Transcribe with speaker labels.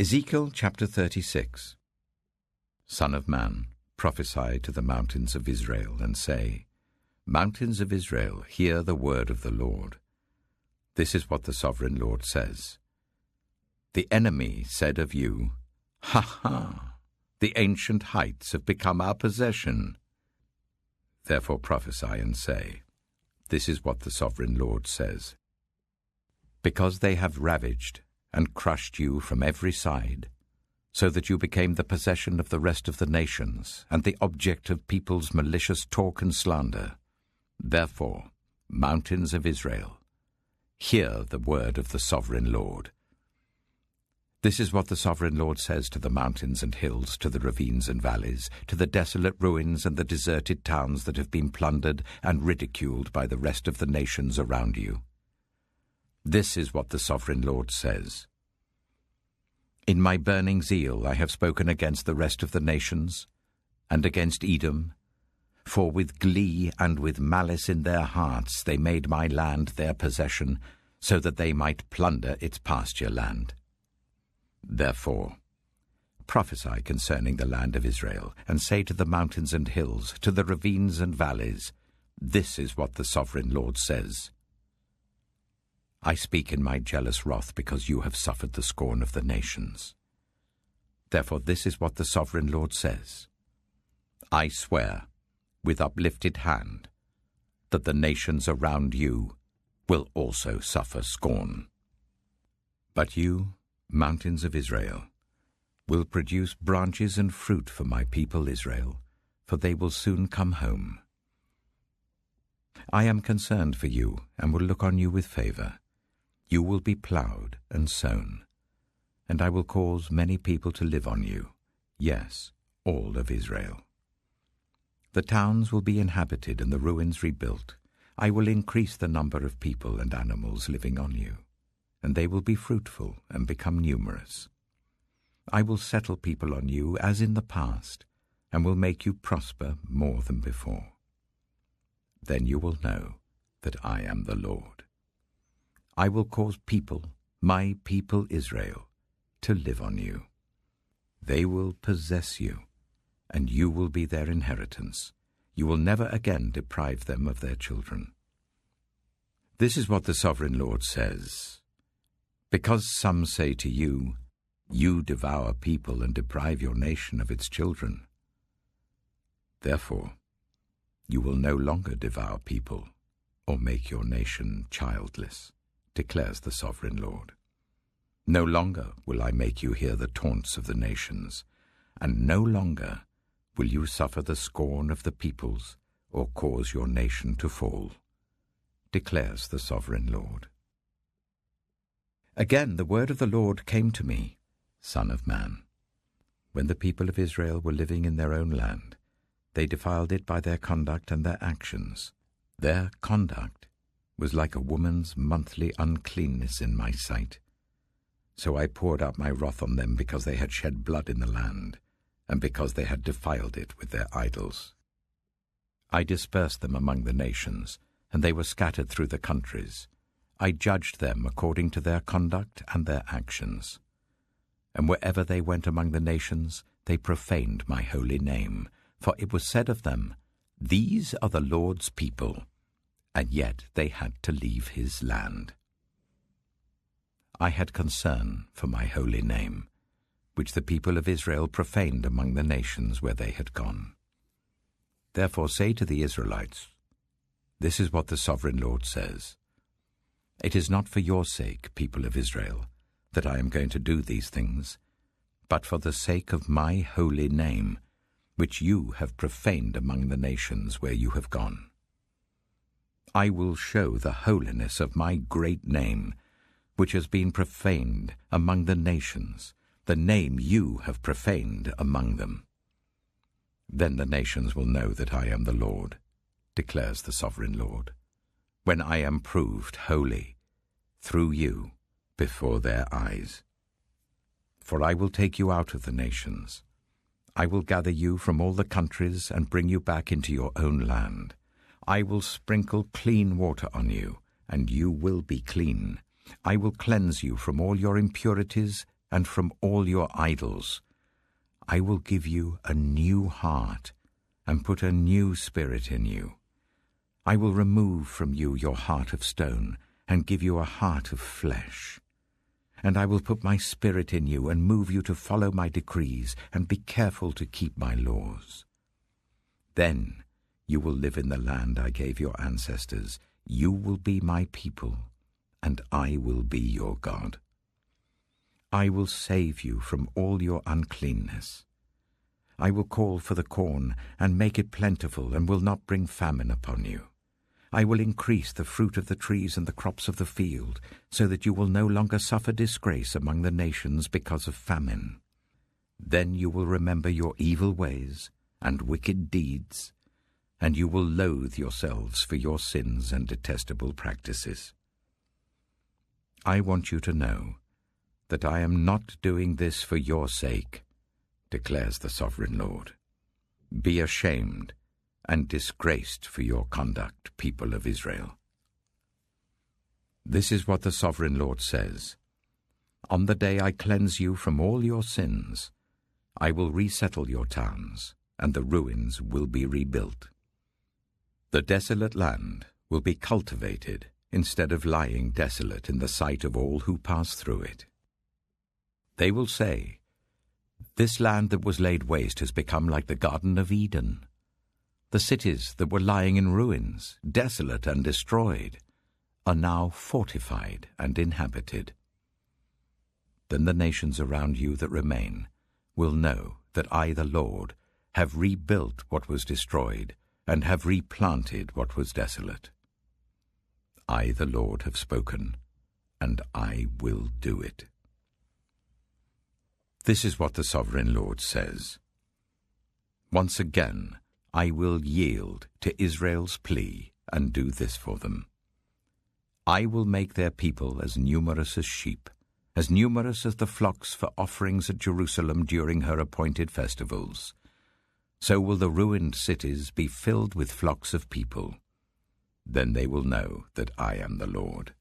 Speaker 1: Ezekiel chapter 36. Son of man, prophesy to the mountains of Israel, and say, Mountains of Israel, hear the word of the Lord. This is what the sovereign Lord says. The enemy said of you, Ha ha! The ancient heights have become our possession. Therefore prophesy and say, This is what the sovereign Lord says. Because they have ravaged and crushed you from every side, so that you became the possession of the rest of the nations, and the object of people's malicious talk and slander. Therefore, mountains of Israel, hear the word of the sovereign Lord. This is what the sovereign Lord says to the mountains and hills, to the ravines and valleys, to the desolate ruins and the deserted towns that have been plundered and ridiculed by the rest of the nations around you. This is what the sovereign Lord says. In my burning zeal I have spoken against the rest of the nations, and against Edom, for with glee and with malice in their hearts they made my land their possession, so that they might plunder its pasture land. Therefore, prophesy concerning the land of Israel, and say to the mountains and hills, to the ravines and valleys, This is what the sovereign Lord says. I speak in my jealous wrath because you have suffered the scorn of the nations. Therefore this is what the sovereign Lord says. I swear, with uplifted hand, that the nations around you will also suffer scorn. But you, mountains of Israel, will produce branches and fruit for my people Israel, for they will soon come home. I am concerned for you, and will look on you with favor. You will be plowed and sown, and I will cause many people to live on you, yes, all of Israel. The towns will be inhabited and the ruins rebuilt. I will increase the number of people and animals living on you, and they will be fruitful and become numerous. I will settle people on you as in the past, and will make you prosper more than before. Then you will know that I am the Lord. I will cause people, my people Israel, to live on you. They will possess you, and you will be their inheritance. You will never again deprive them of their children. This is what the sovereign Lord says. Because some say to you, You devour people and deprive your nation of its children. Therefore, you will no longer devour people or make your nation childless, declares the sovereign Lord. No longer will I make you hear the taunts of the nations, and no longer will you suffer the scorn of the peoples or cause your nation to fall, declares the sovereign Lord. Again the word of the Lord came to me, Son of man. When the people of Israel were living in their own land, they defiled it by their conduct and their actions. Their conduct was like a woman's monthly uncleanness in my sight. So I poured out my wrath on them because they had shed blood in the land, and because they had defiled it with their idols. I dispersed them among the nations, and they were scattered through the countries. I judged them according to their conduct and their actions. And wherever they went among the nations, they profaned my holy name, for it was said of them, These are the Lord's people, and yet they had to leave his land. I had concern for my holy name, which the people of Israel profaned among the nations where they had gone. Therefore say to the Israelites, This is what the sovereign Lord says. It is not for your sake, people of Israel, that I am going to do these things, but for the sake of my holy name, which you have profaned among the nations where you have gone. I will show the holiness of my great name, which has been profaned among the nations, the name you have profaned among them. Then the nations will know that I am the Lord, declares the sovereign Lord, when I am proved holy through you before their eyes. For I will take you out of the nations. I will gather you from all the countries and bring you back into your own land. I will sprinkle clean water on you, and you will be clean. I will cleanse you from all your impurities and from all your idols. I will give you a new heart and put a new spirit in you. I will remove from you your heart of stone and give you a heart of flesh. And I will put my spirit in you and move you to follow my decrees and be careful to keep my laws. Then you will live in the land I gave your ancestors. You will be my people, and I will be your God. I will save you from all your uncleanness. I will call for the corn and make it plentiful and will not bring famine upon you. I will increase the fruit of the trees and the crops of the field, so that you will no longer suffer disgrace among the nations because of famine. Then you will remember your evil ways and wicked deeds, and you will loathe yourselves for your sins and detestable practices. I want you to know that I am not doing this for your sake, declares the Sovereign Lord. Be ashamed and disgraced for your conduct, people of Israel. This is what the Sovereign Lord says. On the day I cleanse you from all your sins, I will resettle your towns, and the ruins will be rebuilt. The desolate land will be cultivated instead of lying desolate in the sight of all who pass through it. They will say, "This land that was laid waste has become like the Garden of Eden. The cities that were lying in ruins, desolate and destroyed, are now fortified and inhabited." Then the nations around you that remain will know that I, the Lord, have rebuilt what was destroyed and have replanted what was desolate. I, the Lord, have spoken, and I will do it. This is what the Sovereign Lord says. Once again, I will yield to Israel's plea and do this for them. I will make their people as numerous as sheep, as numerous as the flocks for offerings at Jerusalem during her appointed festivals. So will the ruined cities be filled with flocks of people. Then they will know that I am the Lord.